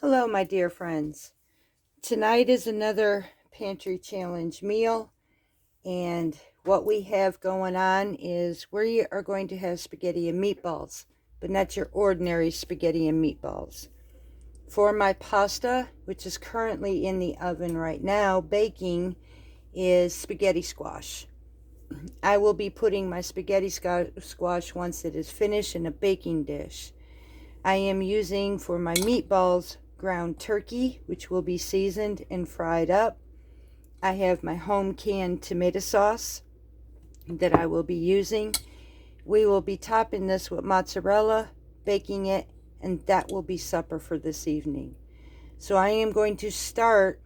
Hello, my dear friends. Tonight is another pantry challenge meal, and what we have going on is we are going to have spaghetti and meatballs, but not your ordinary spaghetti and meatballs. For my pasta, which is currently in the oven right now, baking, is spaghetti squash. I will be putting my spaghetti squash once it is finished in a baking dish. I am using for my meatballs ground turkey, which will be seasoned and fried up. I have my home canned tomato sauce that I will be using. We will be topping this with mozzarella, baking it, and that will be supper for this evening. So I am going to start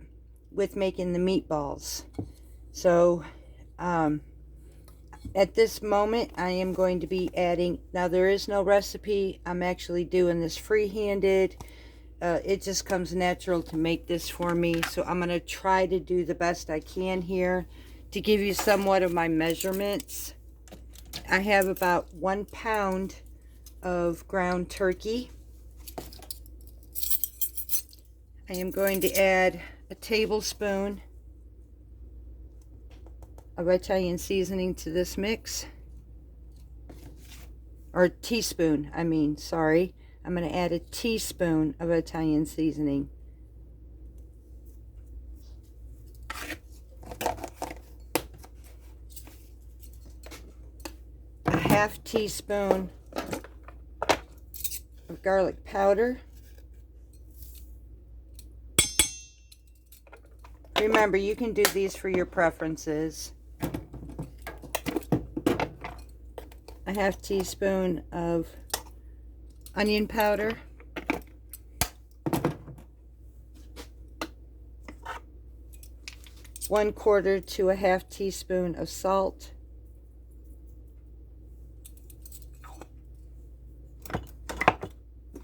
with making the meatballs. So at this moment, I am going to be adding, now there is no recipe, I'm actually doing this free-handed. It just comes natural to make this for me, so I'm going to try to do the best I can here to give you somewhat of my measurements. I have about 1 pound of ground turkey. I am going to add a tablespoon of Italian seasoning to this mix, or teaspoon, sorry. I'm going to add a teaspoon of Italian seasoning. A half teaspoon of garlic powder. Remember, you can do these for your preferences. A half teaspoon of onion powder. 1/4 to a half teaspoon of salt.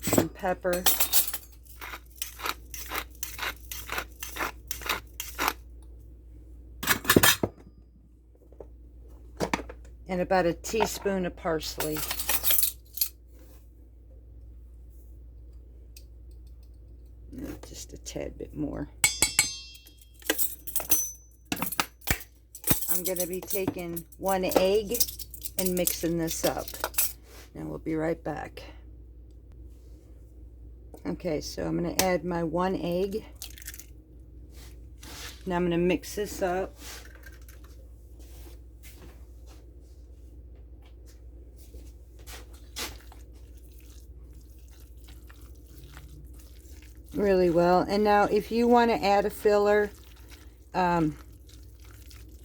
Some pepper. And about a teaspoon of parsley. Just a tad bit more. I'm going to be taking 1 egg and mixing this up. And we'll be right back. Okay, so I'm going to add my 1 egg. Now I'm going to mix this up. Really well. And now if you want to add a filler,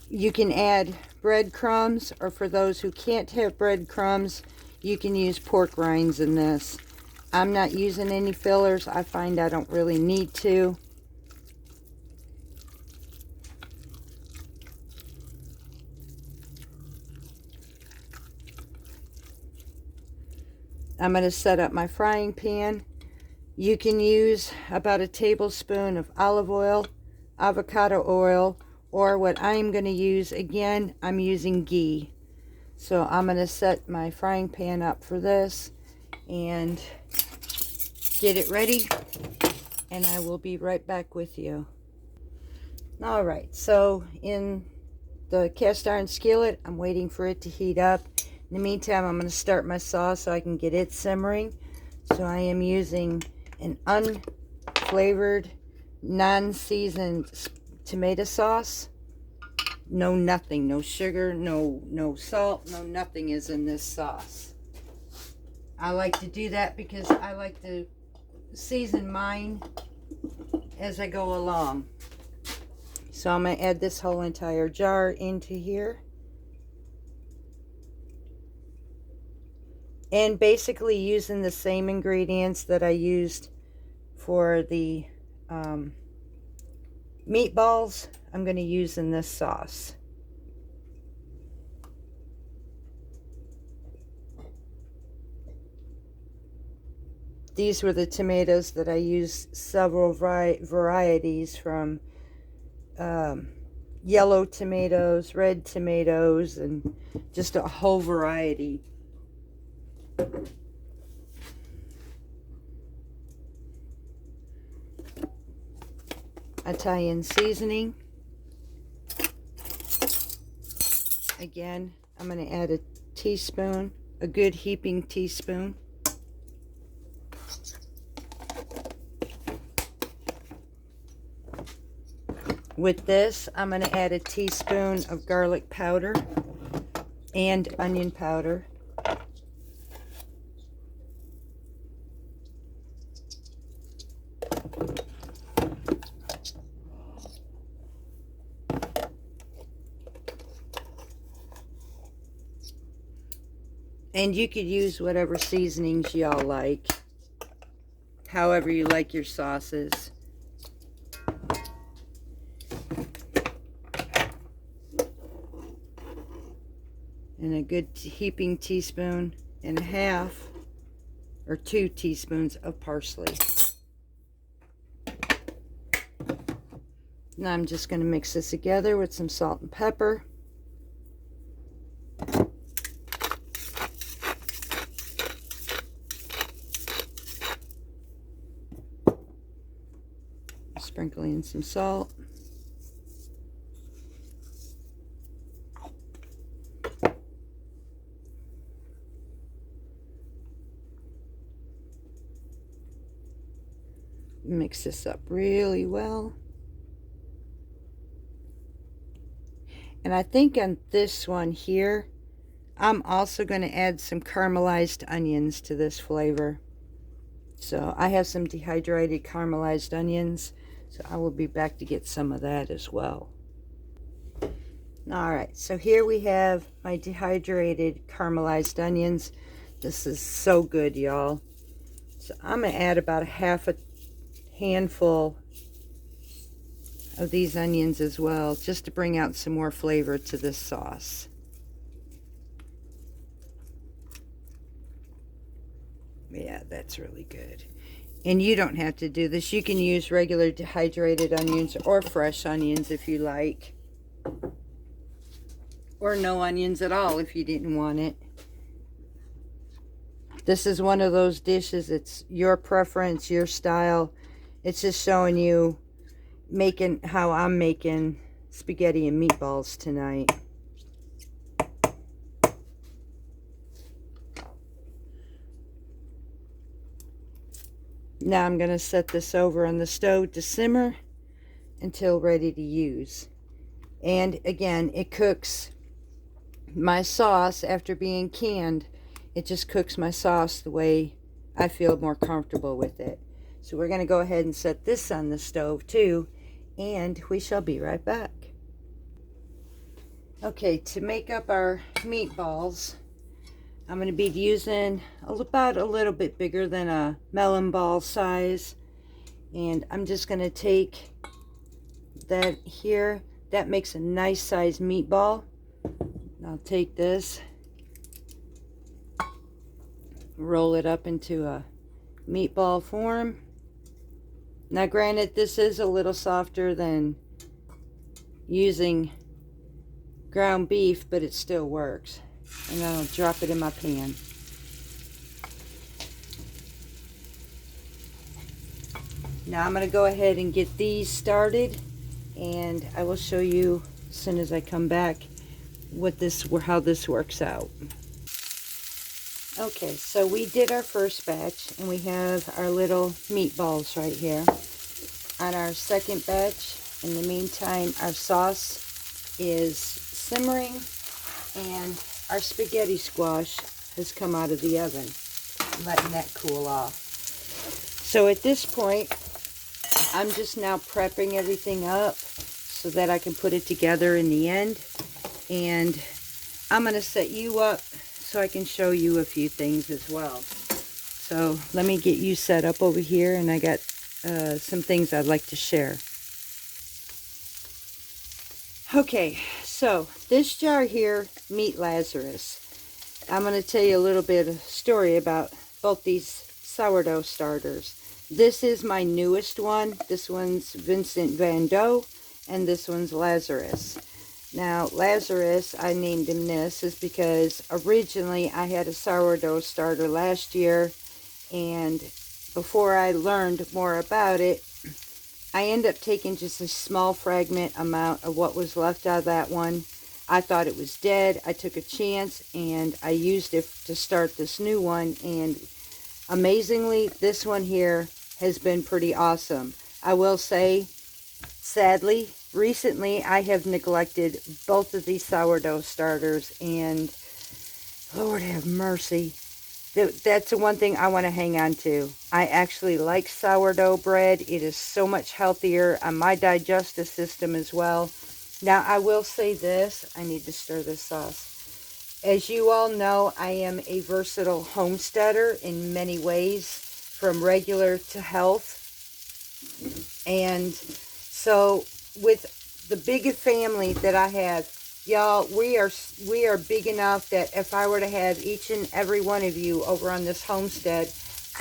you can add breadcrumbs, or for those who can't have breadcrumbs, you can use pork rinds in this. I'm not using any fillers. I find I don't really need to. I'm going to set up my frying pan. You can use about a tablespoon of olive oil, avocado oil, or what I'm going to use, again, I'm using ghee. So I'm going to set my frying pan up for this and get it ready, and I will be right back with you. Alright, so in the cast iron skillet, I'm waiting for it to heat up. In the meantime, I'm going to start my sauce so I can get it simmering. So I am using an unflavored, non-seasoned tomato sauce. Nothing, no sugar, no salt, no nothing is in this sauce. I like to do that because I like to season mine as I go along. So I'm going to add this whole entire jar into here. And basically using the same ingredients that I used for the meatballs, I'm going to use in this sauce. These were the tomatoes that I used, several varieties, from yellow tomatoes, red tomatoes, and just a whole variety. Italian seasoning. Again, I'm going to add a teaspoon, a good heaping teaspoon. With this, I'm going to add a teaspoon of garlic powder and onion powder. And you could use whatever seasonings y'all like, however you like your sauces. And a good heaping teaspoon and a half, or 2 teaspoons of parsley. Now I'm just going to mix this together with some salt and pepper. Sprinkle in some salt. Mix this up really well. And I think on this one here, I'm also going to add some caramelized onions to this flavor. So I have some dehydrated caramelized onions, so I will be back to get some of that as well. Alright, so here we have my dehydrated caramelized onions. This is so good, y'all. So I'm going to add about a half a handful of these onions as well, just to bring out some more flavor to this sauce. Yeah, that's really good. And you don't have to do this. You can use regular dehydrated onions or fresh onions if you like. Or no onions at all if you didn't want it. This is one of those dishes, it's your preference, your style. It's just showing you making how I'm making spaghetti and meatballs tonight. Now I'm going to set this over on the stove to simmer until ready to use. And again, it cooks my sauce after being canned. It just cooks my sauce the way I feel more comfortable with it. So we're going to go ahead and set this on the stove too, and we shall be right back. Okay, to make up our meatballs, I'm going to be using about a little bit bigger than a melon ball size. And I'm just going to take that here. That makes a nice size meatball. I'll take this, roll it up into a meatball form. Now granted, this is a little softer than using ground beef, but it still works. And I'll drop it in my pan. Now I'm going to go ahead and get these started, and I will show you as soon as I come back how this works out. Okay, so we did our first batch, and we have our little meatballs right here. On our second batch, in the meantime, our sauce is simmering, and our spaghetti squash has come out of the oven, letting that cool off. So at this point, I'm just now prepping everything up so that I can put it together in the end. And I'm going to set you up so I can show you a few things as well. So let me get you set up over here, and I got some things I'd like to share. Okay, so this jar here, Meat Lazarus. I'm going to tell you a little bit of story about both these sourdough starters. This is my newest one. This one's Vincent Van Gogh, and this one's Lazarus. Now, Lazarus, I named him this, is because originally I had a sourdough starter last year, and before I learned more about it, I end up taking just a small fragment amount of what was left out of that one. I thought it was dead. I took a chance and I used it to start this new one, and amazingly, this one here has been pretty awesome. I will say, sadly, recently I have neglected both of these sourdough starters, and Lord have mercy, that's the one thing I want to hang on to. I actually like sourdough bread. It is so much healthier on my digestive system as well. Now, I will say this. I need to stir this sauce. As you all know, I am a versatile homesteader in many ways, from regular to health. And so with the big family that I have, y'all, we are big enough that if I were to have each and every one of you over on this homestead,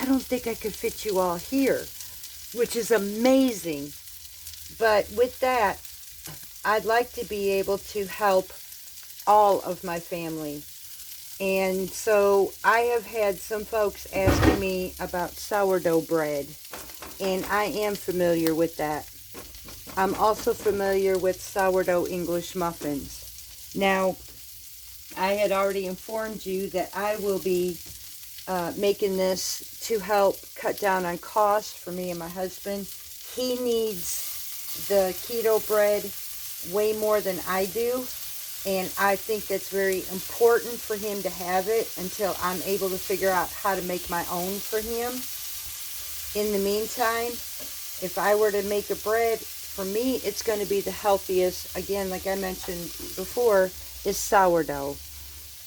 I don't think I could fit you all here, which is amazing. But with that, I'd like to be able to help all of my family. And so I have had some folks asking me about sourdough bread, and I am familiar with that. I'm also familiar with sourdough English muffins. Now, I had already informed you that I will be making this to help cut down on costs for me and my husband. He needs the keto bread way more than I do, and I think that's very important for him to have it until I'm able to figure out how to make my own for him. In the meantime, if I were to make a bread, for me, it's going to be the healthiest. Again, like I mentioned before, is sourdough.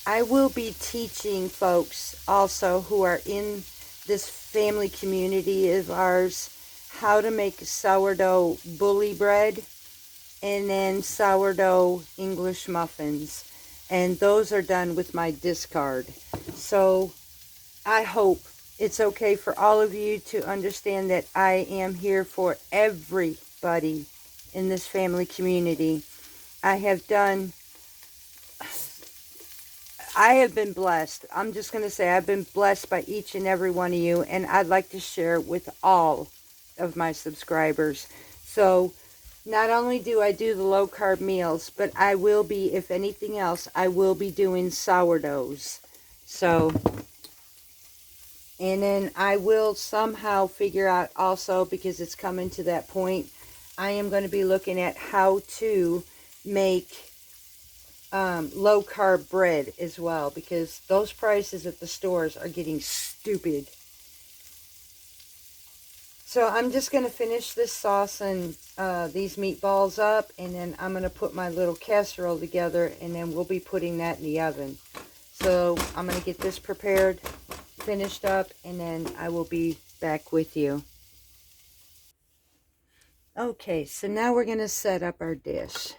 I will be teaching folks also who are in this family community of ours how to make sourdough bully bread and then sourdough English muffins. And those are done with my discard. So I hope it's okay for all of you to understand that I am here for everybody in this family community. I have been blessed. I'm just going to say I've been blessed by each and every one of you, and I'd like to share with all of my subscribers. So not only do I do the low carb meals, but I will be, if anything else, I will be doing sourdoughs. So, and then I will somehow figure out also, because it's coming to that point, I am going to be looking at how to make low carb bread as well, because those prices at the stores are getting stupid. So I'm just going to finish this sauce and these meatballs up, and then I'm going to put my little casserole together, and then we'll be putting that in the oven. So I'm going to get this prepared, finished up, and then I will be back with you. Okay, so now we're going to set up our dish.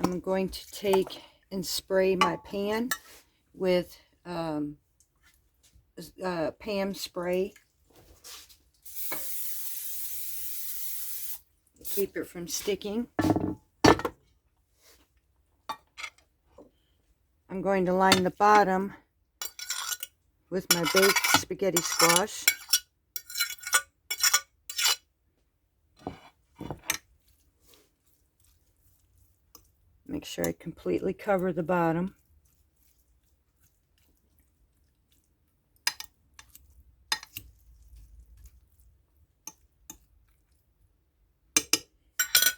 I'm going to take and spray my pan with Pam spray. Keep it from sticking. I'm going to line the bottom with my baked spaghetti squash. Make sure I completely cover the bottom.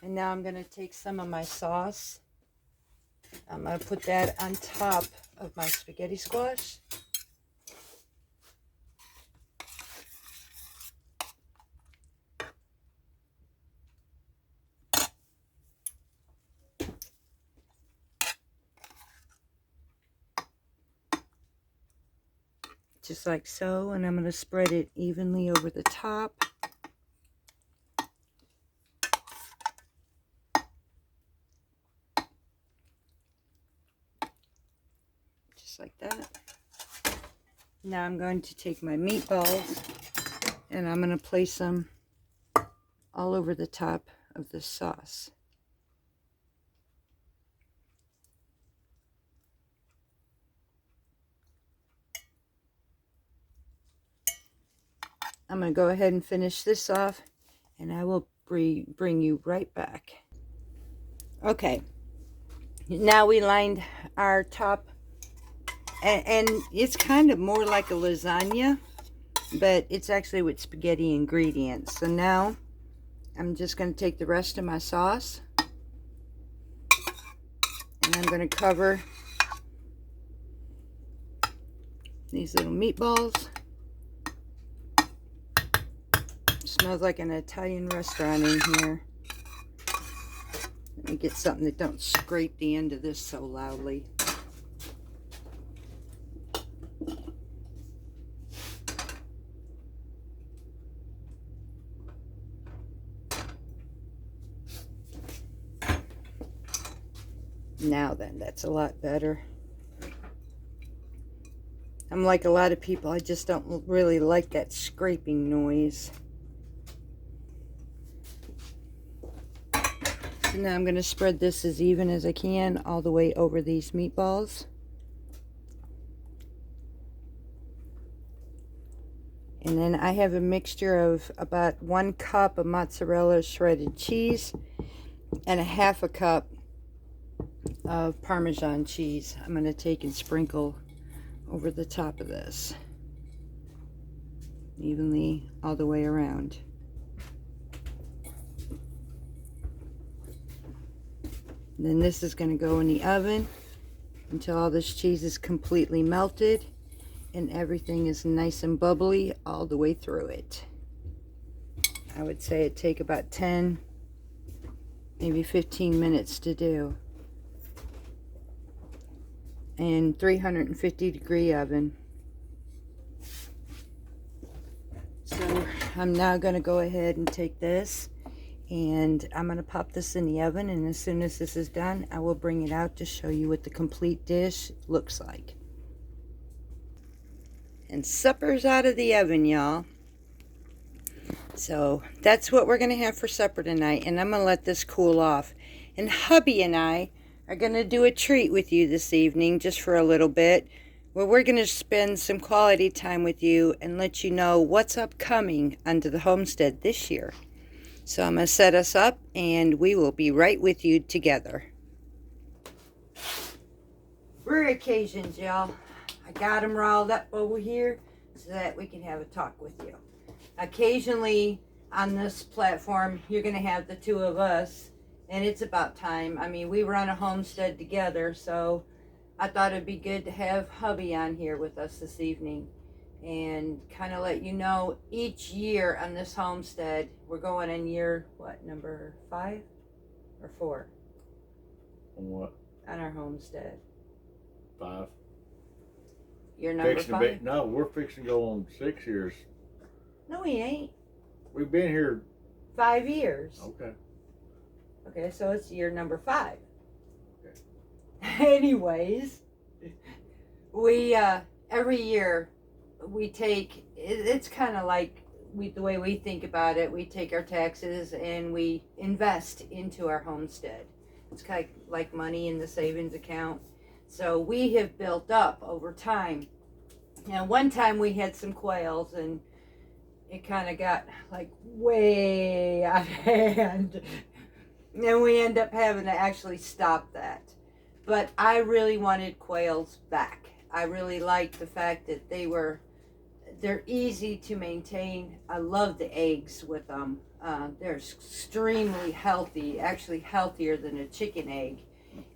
And now I'm going to take some of my sauce. I'm going to put that on top of my spaghetti squash. Just like so, and I'm going to spread it evenly over the top. Just like that. Now I'm going to take my meatballs and I'm going to place them all over the top of the sauce. I'm going to go ahead and finish this off, and I will bring you right back. Okay, now we lined our top, and it's kind of more like a lasagna, but it's actually with spaghetti ingredients. So now I'm just going to take the rest of my sauce, and I'm going to cover these little meatballs. Smells like an Italian restaurant in here. Let me get something that don't scrape the end of this so loudly. Now then, that's a lot better. I'm like a lot of people, I just don't really like that scraping noise. So now I'm going to spread this as even as I can all the way over these meatballs. And then I have a mixture of about 1 cup of mozzarella shredded cheese and a half a cup of Parmesan cheese. I'm going to take and sprinkle over the top of this evenly all the way around. And then this is going to go in the oven until all this cheese is completely melted and everything is nice and bubbly all the way through it. I would say it'd take about 10, maybe 15 minutes to do. And 350-degree oven. So I'm now going to go ahead and take this and I'm going to pop this in the oven, and as soon as this is done I will bring it out to show you what the complete dish looks like. And supper's out of the oven, y'all. So that's what we're going to have for supper tonight, and I'm going to let this cool off. And hubby and I are going to do a treat with you this evening, just for a little bit, where we're going to spend some quality time with you and let you know what's upcoming under the homestead this year. So I'm going to set us up and we will be right with you together. Rare occasions, y'all. I got them riled up over here so that we can have a talk with you. Occasionally on this platform you're going to have the two of us, and it's about time. I mean, we run a homestead together, so I thought it'd be good to have hubby on here with us this evening and kind of let you know each year on this homestead, we're going in year, what, number 5 or 4? On what? On our homestead. 5. You're number 5? No, we're fixing to go on 6 years. No, we ain't. We've been here 5 years. Okay. Okay, so it's year number 5. Okay. Anyways, we every year we take, it's kind of like the way we think about it, we take our taxes and we invest into our homestead. It's kind of like money in the savings account. So we have built up over time. Now, one time we had some quails and it kind of got like way out of hand. And we end up having to actually stop that. But I really wanted quails back. I really liked the fact that they're easy to maintain. I love the eggs with them. They're extremely healthy, actually healthier than a chicken egg.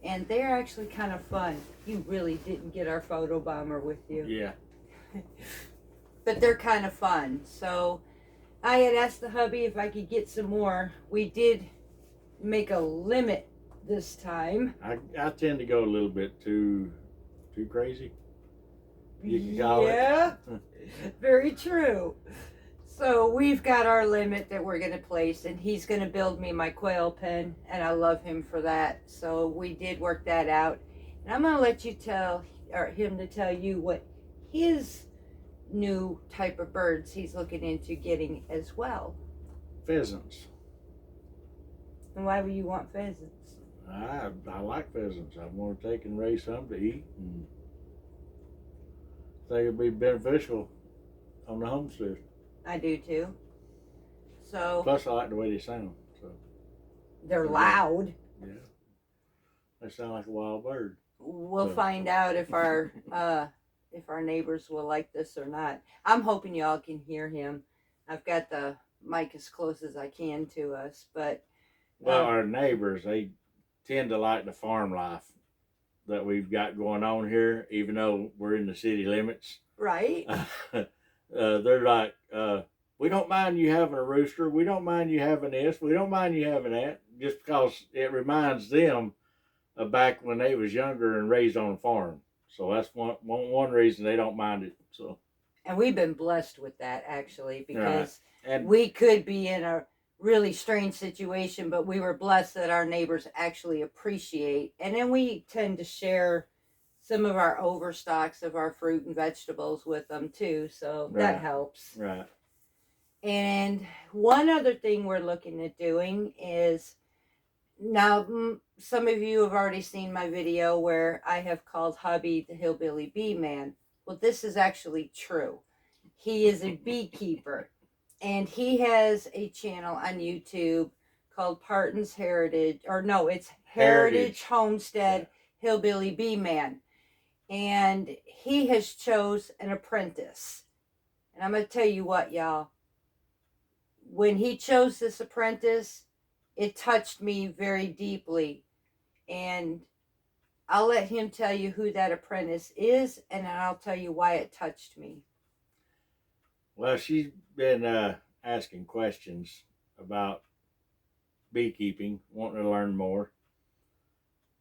And they're actually kind of fun. You really didn't get our photo bomber with you. Yeah. But they're kind of fun. So I had asked the hubby if I could get some more. We did make a limit this time. I tend to go a little bit too crazy. You can call yeah, it. very true. So we've got our limit that we're going to place, and he's going to build me my quail pen, and I love him for that. So we did work that out, and I'm going to let you him to tell you what his new type of birds he's looking into getting as well. Pheasants. And why would you want pheasants? I like pheasants. I want to take and raise some to eat, and I think it'd be beneficial on the homestead. I do too. So Plus, I like the way they sound. So they're loud. Yeah, they sound like a wild bird. We'll So. find out if our neighbors will like this or not. I'm hoping y'all can hear him. I've got the mic as close as I can to us, but well, our neighbors, they tend to like the farm life that we've got going on here, even though we're in the city limits. Right. They're like, we don't mind you having a rooster. We don't mind you having this. We don't mind you having that. Just because it reminds them of back when they was younger and raised on a farm. So that's one reason they don't mind it. So. And we've been blessed with that, actually, because and we could be in a really strange situation, but we were blessed that our neighbors actually appreciate. And then we tend to share some of our overstocks of our fruit and vegetables with them too, so that helps. Right. And one other thing we're looking at doing is, now some of you have already seen my video where I have called hubby the hillbilly bee man. Well, this is actually true. He is a beekeeper, and he has a channel on YouTube called Parton's Heritage, or no, it's Heritage Homestead Hillbilly Bee Man. And he has chose an apprentice. And I'm going to tell you what, y'all. When he chose this apprentice, it touched me very deeply. And I'll let him tell you who that apprentice is, and then I'll tell you why it touched me. Well, she's been asking questions about beekeeping, wanting to learn more.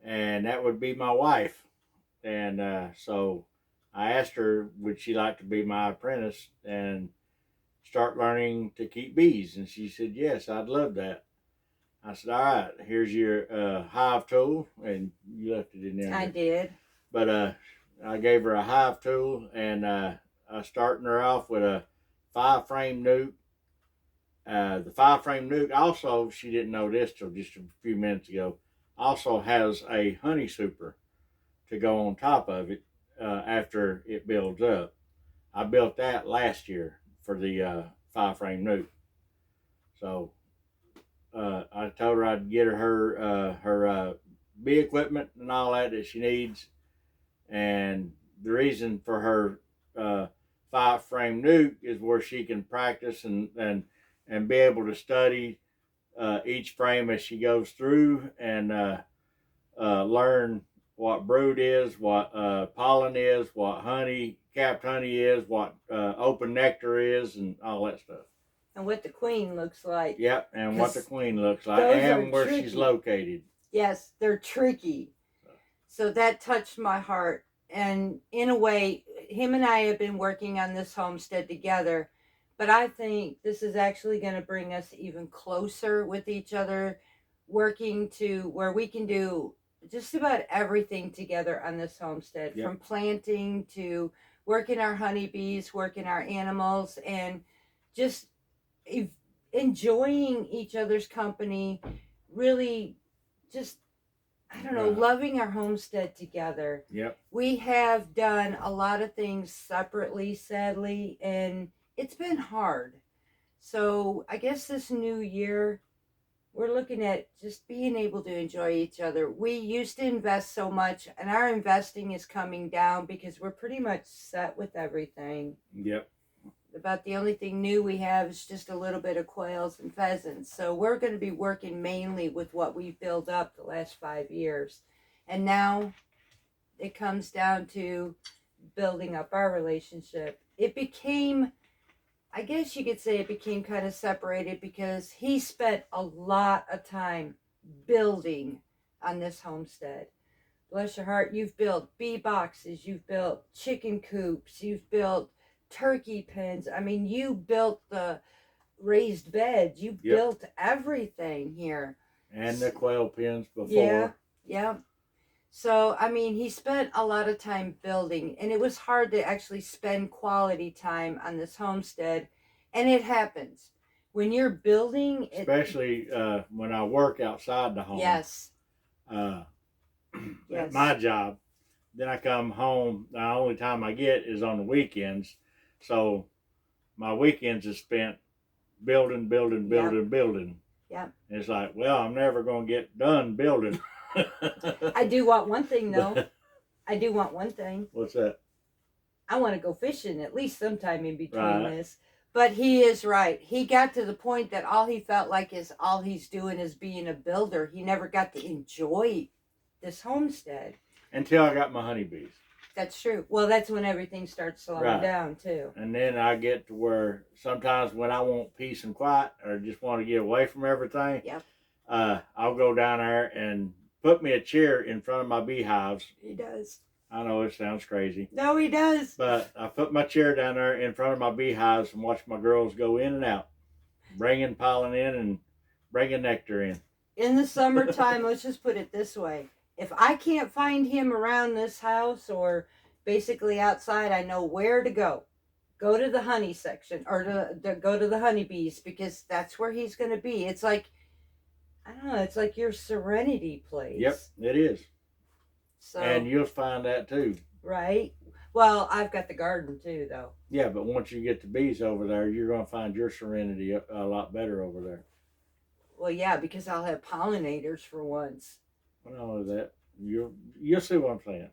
And that would be my wife. And so I asked her, would she like to be my apprentice and start learning to keep bees? And she said, yes, I'd love that. I said, all right, here's your hive tool. And you left it in there. I did. But I gave her a hive tool, and I starting her off with a 5-frame nuke. The 5-frame nuke also, she didn't know this till just a few minutes ago, also has a honey super to go on top of it after it builds up. I built that last year for the 5-frame nuke. So I told her I'd get her bee equipment and all that she needs. And the reason for her 5-frame nuke is where she can practice and be able to study each frame as she goes through and learn what brood is, what pollen is, what honey, capped honey is, what open nectar is, and all that stuff. And what the queen looks like. Yep, and what the queen looks like, and where she's located. Yes, they're tricky. So that touched my heart. And in a way, him and I have been working on this homestead together. But I think this is actually going to bring us even closer with each other, working to where we can do just about everything together on this homestead. Yep. From planting to working our honeybees, working our animals, and just enjoying each other's company, really just, I don't know, loving our homestead together. Yep. We have done a lot of things separately, sadly, and it's been hard. So I guess this new year, we're looking at just being able to enjoy each other. We used to invest so much, and our investing is coming down because we're pretty much set with everything. Yep. About the only thing new we have is just a little bit of quails and pheasants. So we're going to be working mainly with what we've built up the last 5 years. And now it comes down to building up our relationship. It became, I guess you could say it became kind of separated because he spent a lot of time building on this homestead. Bless your heart, you've built bee boxes, you've built chicken coops, you've built turkey pens. I mean, you built the raised beds. You built everything here. And the quail pens before. Yeah, yeah. So, I mean, he spent a lot of time building, and it was hard to actually spend quality time on this homestead. And it happens. When you're building... Especially when I work outside the home. Yes. At my job. Then I come home. The only time I get is on the weekends. So my weekends is spent building, building, building, building. Yep. And it's like, well, I'm never going to get done building. I do want one thing, though. I do want one thing. What's that? I want to go fishing at least sometime in between Right. this. But he is right. He got to the point that all he felt like is all he's doing is being a builder. He never got to enjoy this homestead. Until I got my honeybees. That's true. Well, that's when everything starts slowing Right. down, too. And then I get to where sometimes when I want peace and quiet or just want to get away from everything, Yep. I'll go down there and put me a chair in front of my beehives. He does. I know it sounds crazy. No, he does. But I put my chair down there in front of my beehives and watch my girls go in and out, bringing pollen in and bringing nectar in. In the summertime, let's just put it this way. If I can't find him around this house or basically outside, I know where to go. Go to the honey section or go to the honeybees because that's where he's going to be. It's like, I don't know, it's like your serenity place. Yep, it is. So, and you'll find that too. Right? Well, I've got the garden too, though. Yeah, but once you get the bees over there, you're going to find your serenity a lot better over there. Well, yeah, because I'll have pollinators for once. Not only that, you'll see what I'm saying.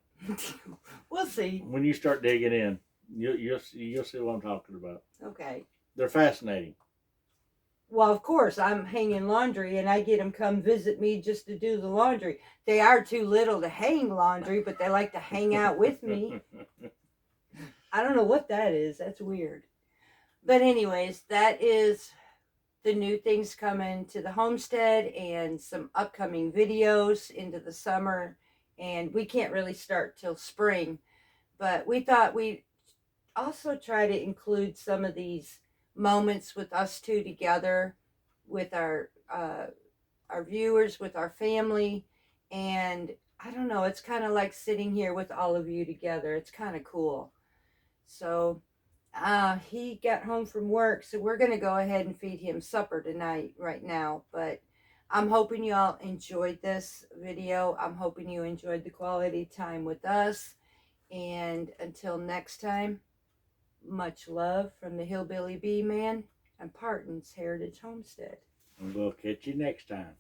We'll see. When you start digging in, you'll see what I'm talking about. Okay. They're fascinating. Well, of course, I'm hanging laundry, and I get them come visit me just to do the laundry. They are too little to hang laundry, but they like to hang out with me. I don't know what that is. That's weird. But anyways, that is the new things coming to the homestead and some upcoming videos into the summer. And we can't really start till spring. But we thought we'd also try to include some of these moments with us two together, with our viewers, with our family. And I don't know, it's kind of like sitting here with all of you together. It's kind of cool. So he got home from work, so we're going to go ahead and feed him supper tonight right now. But I'm hoping you all enjoyed this video. I'm hoping you enjoyed the quality time with us. And until next time, much love from the Hillbilly Bee Man and Parton's Heritage Homestead. And we'll catch you next time.